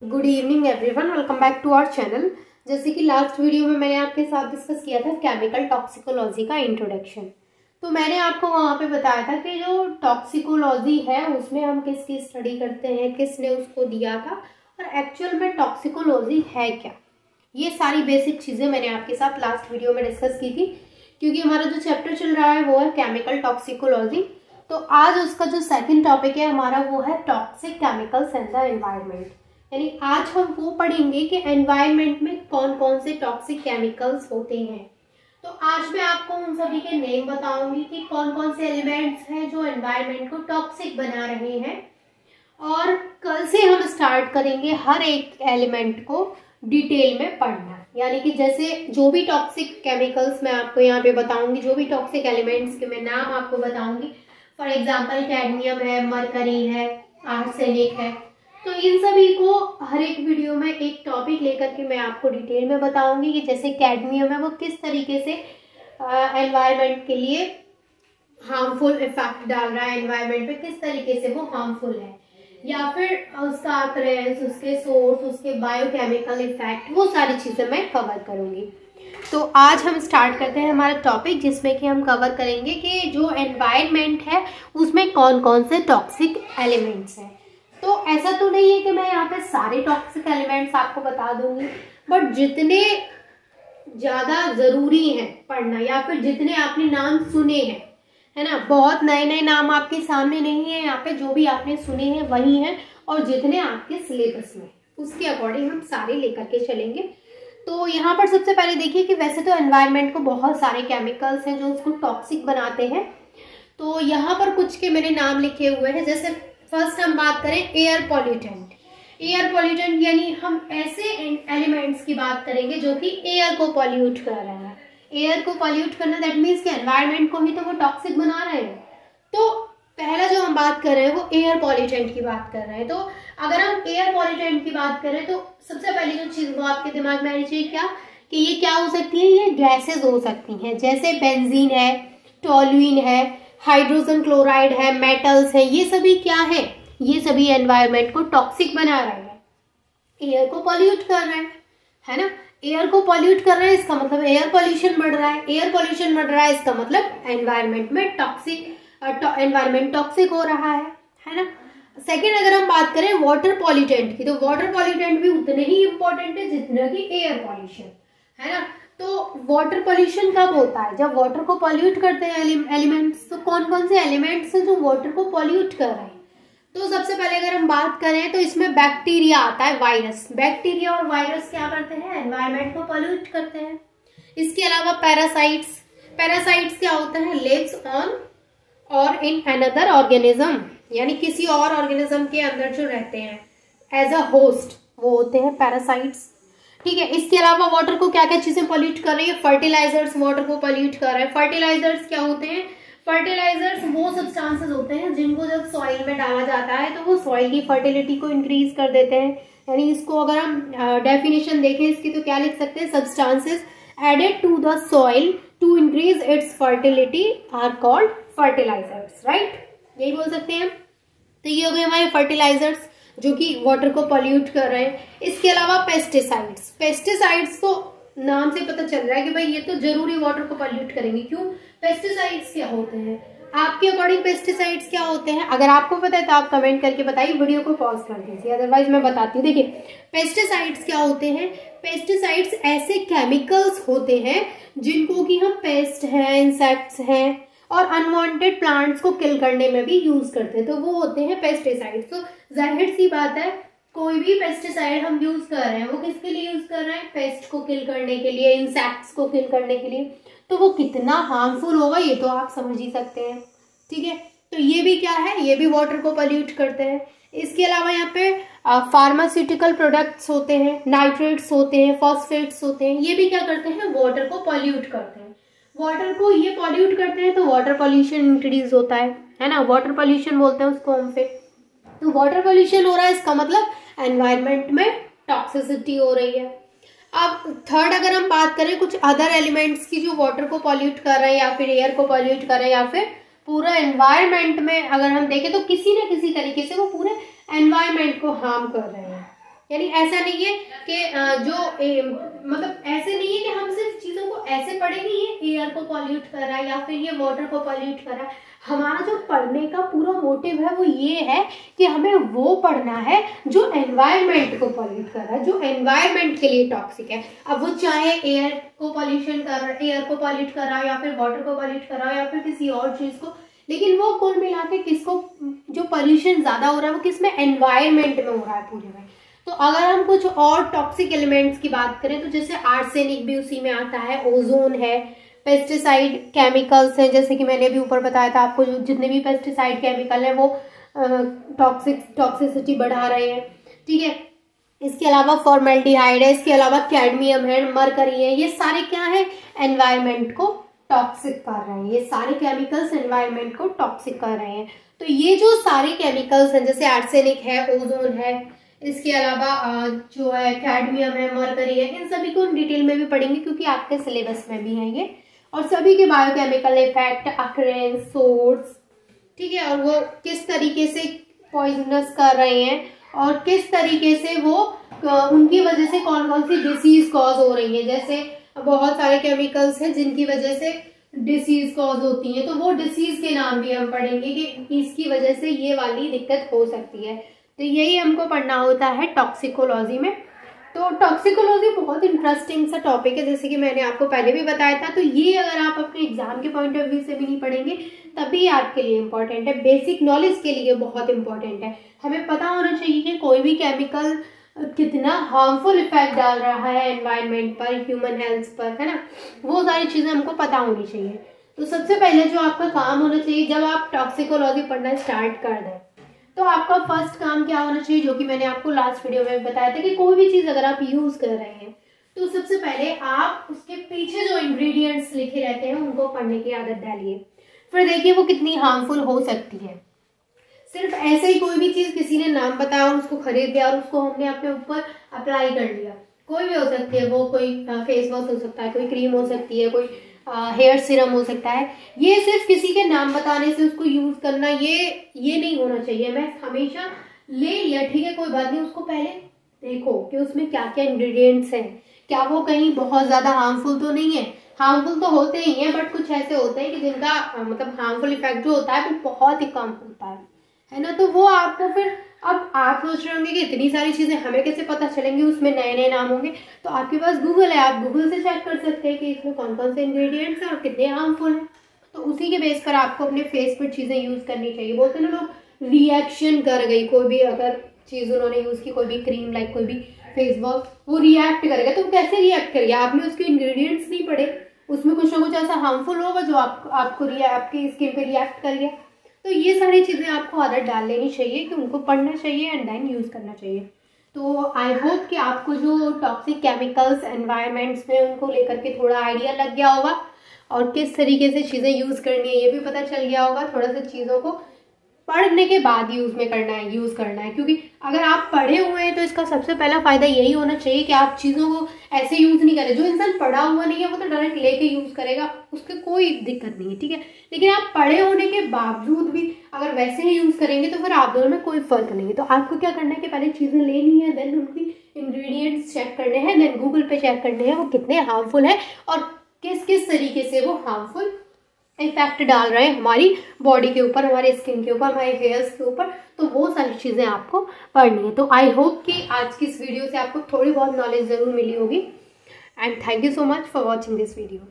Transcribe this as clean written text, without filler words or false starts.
Good evening everyone, welcome back to our channel. जैसे कि last video में मैंने आपके साथ डिस्कस किया था केमिकल टॉक्सिकोलॉजी का इंट्रोडक्शन। तो मैंने आपको वहाँ पे बताया था कि जो टॉक्सिकोलॉजी है उसमें हम किसकी स्टडी करते हैं, किसने उसको दिया था और एक्चुअल में टॉक्सिकोलॉजी है क्या। ये सारी बेसिक चीज़ें मैंने आपके साथ लास्ट वीडियो में डिस्कस की थी, क्योंकि हमारा जो चैप्टर चल रहा है वो है केमिकल टॉक्सिकोलॉजी। तो आज उसका जो सेकेंड टॉपिक है हमारा वो है toxic chemicals in the environment. यानी आज हम वो पढ़ेंगे कि एनवायरनमेंट में कौन कौन से टॉक्सिक केमिकल्स होते हैं। तो आज मैं आपको उन सभी के नेम बताऊंगी कि कौन कौन से एलिमेंट्स हैं जो एनवायरनमेंट को टॉक्सिक बना रहे हैं, और कल से हम स्टार्ट करेंगे हर एक एलिमेंट को डिटेल में पढ़ना। यानी कि जैसे जो भी टॉक्सिक केमिकल्स मैं आपको यहाँ पे बताऊंगी, जो भी टॉक्सिक एलिमेंट्स के मैं नाम आपको बताऊंगी, फॉर एग्जाम्पल कैडमियम है, मरकरी है, आर्सेनिक है, तो इन सभी को हर एक वीडियो में एक टॉपिक लेकर के मैं आपको डिटेल में बताऊंगी कि जैसे कैडमियम है वो किस तरीके से एनवायरनमेंट के लिए हार्मफुल इफेक्ट डाल रहा है, एनवायरनमेंट पे किस तरीके से वो हार्मफुल है, या फिर उसका अकरेंस, उसके सोर्स, उसके बायोकेमिकल इफेक्ट, वो सारी चीज़ें मैं कवर करूंगी। तो आज हम स्टार्ट करते हैं हमारा टॉपिक, जिसमें कि हम कवर करेंगे कि जो एनवायरनमेंट है उसमें कौन कौन से टॉक्सिक एलिमेंट्स हैं। तो ऐसा तो नहीं है कि मैं यहाँ पे सारे टॉक्सिक एलिमेंट्स आपको बता दूंगी, बट जितने ज़्यादा ज़रूरी हैं पढ़ना, या फिर जितने आपने नाम सुने हैं, है ना, बहुत नए नए नाम आपके सामने नहीं है यहाँ पे, जो भी आपने सुने हैं वही हैं, और जितने आपके सिलेबस में उसके अकॉर्डिंग हम सारे लेकर के चलेंगे। तो यहाँ पर सबसे पहले देखिए कि वैसे तो एनवायरनमेंट को बहुत सारे केमिकल्स हैं जो उसको टॉक्सिक बनाते हैं। तो यहाँ पर कुछ के मेरे नाम लिखे हुए हैं। जैसे फर्स्ट हम बात करें एयर पॉल्यूटेंट। एयर पॉल्यूटेंट यानी हम ऐसे एलिमेंट्स की बात करेंगे जो कि एयर को पॉल्यूट कर रहे हैं। एयर को पॉल्यूट करना दैट मीन्स कि एनवायरनमेंट को ही तो वो टॉक्सिक बना रहे हैं। तो पहला जो हम बात कर रहे हैं वो एयर पॉल्यूटेंट की बात कर रहे हैं। तो अगर हम एयर पॉल्यूटेंट की बात करें तो सबसे पहली जो चीज़ वो आपके दिमाग में आनी चाहिए क्या, कि ये क्या हो सकती है, ये गैसेज हो सकती हैं, जैसे बेंजीन है, टोल्यूइन है, हाइड्रोजन क्लोराइड है, मेटल्स है, ये सभी क्या है, ये सभी एनवायरनमेंट को टॉक्सिक बना रहे हैं, एयर को पॉल्यूट कर रहे हैं, है ना। एयर को पॉल्यूट कर रहे हैं इसका मतलब एयर पोल्यूशन बढ़ रहा है, एयर पोल्यूशन बढ़ रहा है इसका मतलब एनवायरनमेंट में एनवायरनमेंट टॉक्सिक हो रहा है ना। सेकेंड अगर हम बात करें वाटर पॉल्यूटेंट की, तो वाटर पॉल्यूटेंट भी उतने ही इंपॉर्टेंट है जितना कि एयर पॉल्यूशन, है ना। तो वाटर पॉल्यूशन कब होता है, जब वाटर को पॉल्यूट करते हैं एलिमेंट्स। तो कौन कौन से एलिमेंट्स हैं जो वाटर को पॉल्यूट कर रहे हैं। तो सबसे पहले अगर हम बात करें तो इसमें बैक्टीरिया आता है, वायरस। बैक्टीरिया और वायरस क्या करते हैं, एनवायरनमेंट को पॉल्यूट करते हैं। इसके अलावा पैरासाइट्स। पैरासाइट्स क्या होता है, लिव्स ऑन और इन अनदर ऑर्गेनिज्म, यानी किसी और ऑर्गेनिज्म के अंदर जो रहते हैं एज अ होस्ट, वो होते हैं पैरासाइट्स। ठीक है। इसके अलावा वाटर को क्या क्या चीजें पॉल्यूट कर रही है, फर्टिलाइजर्स वाटर को पॉल्यूट कर रहे हैं। फर्टिलाइजर्स क्या होते हैं, फर्टिलाइजर्स वो सब्सटेंसेस होते हैं जिनको जब सॉइल में डाला जाता है तो वो सॉइल की फर्टिलिटी को इंक्रीज कर देते हैं। यानी इसको अगर हम डेफिनेशन देखें इसकी तो क्या लिख सकते हैं, substances added to the soil to increase its fertility are called fertilisers, right, यही बोल सकते हैं हम। तो ये हो गए हमारे फर्टिलाइजर्स जो कि वाटर को पॉल्यूट कर रहे हैं। इसके अलावा पेस्टिसाइड्स। पेस्टिसाइड्स तो नाम से पता चल रहा है कि भाई ये तो जरूरी वाटर को पॉल्यूट करेंगे। क्यों, पेस्टिसाइड्स क्या होते हैं, आपके अकॉर्डिंग पेस्टिसाइड्स क्या होते हैं, अगर आपको पता है तो आप कमेंट करके बताइए, वीडियो को पॉज कर दीजिए, अदरवाइज मैं बताती हूँ। देखिए पेस्टिसाइड्स क्या होते हैं, पेस्टिसाइड्स ऐसे केमिकल्स होते हैं जिनको कि हम पेस्ट हैं, इंसेक्ट्स हैं और अनवांटेड प्लांट्स को किल करने में भी यूज करते हैं, तो वो होते हैं पेस्टिसाइड्स। तो जाहिर सी बात है कोई भी पेस्टिसाइड हम यूज कर रहे हैं वो किसके लिए यूज कर रहे हैं, पेस्ट को किल करने के लिए, इंसेक्ट्स को किल करने के लिए। तो वो कितना हार्मफुल होगा ये तो आप समझ ही सकते हैं। ठीक है। तो ये भी क्या है, ये भी वाटर को पॉल्यूट करते हैं। इसके अलावा यहाँ पे फार्मास्यूटिकल प्रोडक्ट्स होते हैं, नाइट्रेट्स होते हैं, फॉस्फेट्स होते हैं, ये भी क्या करते हैं, वाटर को पॉल्यूट करते हैं। वाटर को ये पॉल्यूट करते हैं तो वाटर पॉल्यूशन इंक्रीज होता है ना, वाटर पॉल्यूशन बोलते हैं उसको हम फिर। तो वाटर पॉल्यूशन हो रहा है इसका मतलब एनवायरनमेंट में टॉक्सिसिटी हो रही है। अब थर्ड अगर हम बात करें कुछ अदर एलिमेंट्स की जो वाटर को पॉल्यूट कर रहे हैं या फिर एयर को पॉल्यूट कर रहे हैं या फिर पूरा एनवायरनमेंट में अगर हम देखें तो किसी न किसी तरीके से वो पूरे एनवायरनमेंट को हार्म कर रहे हैं। यानी ऐसा नहीं है कि मतलब ऐसे नहीं है कि हम सिर्फ चीजों को ऐसे पढ़ेंगे ये एयर को पॉल्यूट कर रहा है या फिर ये वाटर को पॉल्यूट कर रहा है। हमारा जो पढ़ने का पूरा मोटिव है वो ये है कि हमें वो पढ़ना है जो एनवायरनमेंट को पॉल्यूट कर रहा है, जो एनवायरनमेंट के लिए टॉक्सिक है। अब वो चाहे एयर को पॉल्यूशन कर रहा है, एयर को पॉल्यूट कर रहा है या फिर वाटर को पॉल्यूट कर रहा है या फिर किसी और चीज को, लेकिन वो कुल मिला के किसको, जो पॉल्यूशन ज्यादा हो रहा है वो किसमें, एनवायरनमेंट में हो रहा है पूरे में। तो अगर हम कुछ और टॉक्सिक एलिमेंट्स की बात करें तो जैसे आर्सेनिक भी उसी में आता है, ओजोन है, पेस्टिसाइड केमिकल्स हैं, जैसे कि मैंने अभी ऊपर बताया था आपको, जितने भी पेस्टिसाइड केमिकल हैं वो टॉक्सिसिटी बढ़ा रहे हैं, ठीक है। इसके अलावा फॉर्मेल्डिहाइड है, इसके अलावा कैडमियम है, मरकरी है, ये सारे क्या है, एनवायरनमेंट को टॉक्सिक कर रहे हैं। ये सारे केमिकल्स एनवायरनमेंट को टॉक्सिक कर रहे हैं। तो ये जो सारे केमिकल्स हैं जैसे आर्सेनिक है, ओजोन है, इसके अलावा जो है कैडमियम है, मरकरी है, इन सभी को हम डिटेल में भी पढ़ेंगे क्योंकि आपके सिलेबस में भी है ये, और सभी के बायोकेमिकल इफेक्ट, अकरेंस, सोर्स, ठीक है, और वो किस तरीके से पॉइजनस कर रहे हैं और किस तरीके से वो उनकी वजह से कौन कौन सी डिसीज कॉज हो रही है। जैसे बहुत सारे केमिकल्स हैं जिनकी वजह से डिसीज कॉज होती है, तो वो डिसीज के नाम भी हम पढ़ेंगे कि इसकी वजह से ये वाली दिक्कत हो सकती है। तो यही हमको पढ़ना होता है टॉक्सिकोलॉजी में। तो टॉक्सिकोलॉजी बहुत इंटरेस्टिंग सा टॉपिक है, जैसे कि मैंने आपको पहले भी बताया था। तो ये अगर आप अपने एग्जाम के पॉइंट ऑफ व्यू से भी नहीं पढ़ेंगे तभी आपके लिए इम्पोर्टेंट है, बेसिक नॉलेज के लिए बहुत इंपॉर्टेंट है। हमें पता होना चाहिए कि कोई भी केमिकल कितना हार्मफुल इफेक्ट डाल रहा है एनवायरनमेंट पर, ह्यूमन हेल्थ पर, है ना, वो सारी चीज़ें हमको पता होनी चाहिए। तो सबसे पहले जो आपका काम होना चाहिए जब आप टॉक्सिकोलॉजी पढ़ना स्टार्ट कर दें, तो आपका फर्स्ट काम क्या होना चाहिए, जो कि मैंने आपको लास्ट वीडियो में बताया था कि कोई भी चीज़ अगर आप यूज़ कर रहे हैं तो सबसे पहले आप उसके पीछे जो इंग्रेडिएंट्स लिखे रहते हैं उनको पढ़ने की आदत डालिए। फिर देखिए वो कितनी हार्मफुल हो सकती है। सिर्फ ऐसे ही कोई भी चीज़ किसी ने नाम बताया और उसको खरीद लिया और उसको हमने अपने ऊपर अप्लाई कर लिया, कोई भी हो सकती है वो, कोई फेस वॉश हो सकता है, कोई क्रीम हो सकती है, कोई हेयर सीरम हो सकता है। ये सिर्फ किसी के नाम बताने से उसको यूज करना ये नहीं होना चाहिए। मैं हमेशा ले लिया, ठीक है, कोई बात नहीं, उसको पहले देखो कि उसमें क्या क्या इंग्रेडिएंट्स हैं, क्या वो कहीं बहुत ज्यादा हार्मफुल तो नहीं है। हार्मफुल तो होते ही हैं, बट कुछ ऐसे होते हैं कि जिनका मतलब हार्मफुल इफेक्ट जो होता है वो बहुत ही कम होता है ना। तो वो आपको फिर, अब आप सोच रहे होंगे कि इतनी सारी चीजें हमें कैसे पता चलेंगी, उसमें नए नए नाम होंगे। तो आपके पास गूगल है, आप गूगल से चेक कर सकते हैं कि इसमें कौन कौन से इंग्रेडिएंट्स हैं और कितने हार्मफुल हैं। तो उसी के बेस पर आपको अपने फेस पर चीजें यूज करनी चाहिए। बोलते हैं ना लोग, रिएक्शन कर गई, कोई भी अगर चीज उन्होंने यूज की, कोई भी क्रीम लाइक कोई भी फेस वॉश, वो रिएक्ट करेगा। तो कैसे रिएक्ट करेगा, आपने उसके इंग्रेडिएंट्स नहीं पढ़े, उसमें कुछ ना कुछ ऐसा हार्मफुल होगा जो आपको आपकी स्किन पे रिएक्ट कर गया। तो ये सारी चीज़ें आपको आदत डाल लेनी चाहिए कि उनको पढ़ना चाहिए एंड देन यूज़ करना चाहिए। तो आई होप कि आपको जो टॉक्सिक केमिकल्स एनवायरनमेंट्स में उनको लेकर के थोड़ा आइडिया लग गया होगा और किस तरीके से चीज़ें यूज़ करनी है ये भी पता चल गया होगा। थोड़ा सा चीज़ों को पढ़ने के बाद यूज़ करना है, क्योंकि अगर आप पढ़े हुए हैं तो इसका सबसे पहला फ़ायदा यही होना चाहिए कि आप चीज़ों को ऐसे यूज़ नहीं करें। जो इंसान पढ़ा हुआ नहीं है वो तो डायरेक्ट लेके यूज़ करेगा, उसके कोई दिक्कत नहीं है, ठीक है। लेकिन आप पढ़े होने के बावजूद भी अगर वैसे ही यूज़ करेंगे तो फिर आप दोनों में कोई फ़र्क नहीं है। तो आपको क्या करना है कि पहले चीज़ें लेनी है, देन उनकी इंग्रेडिएंट्स चेक करने हैं, देन गूगल पे चेक करने हैं वो कितने हार्मफुल है और किस किस तरीके से वो हार्मफुल इफेक्ट डाल रहे हैं हमारी बॉडी के ऊपर, हमारे स्किन के ऊपर, हमारे हेयर्स के ऊपर। तो वो सारी चीज़ें आपको पढ़नी है। तो आई होप कि आज की इस वीडियो से आपको थोड़ी बहुत नॉलेज ज़रूर मिली होगी and thank you so much for watching this video.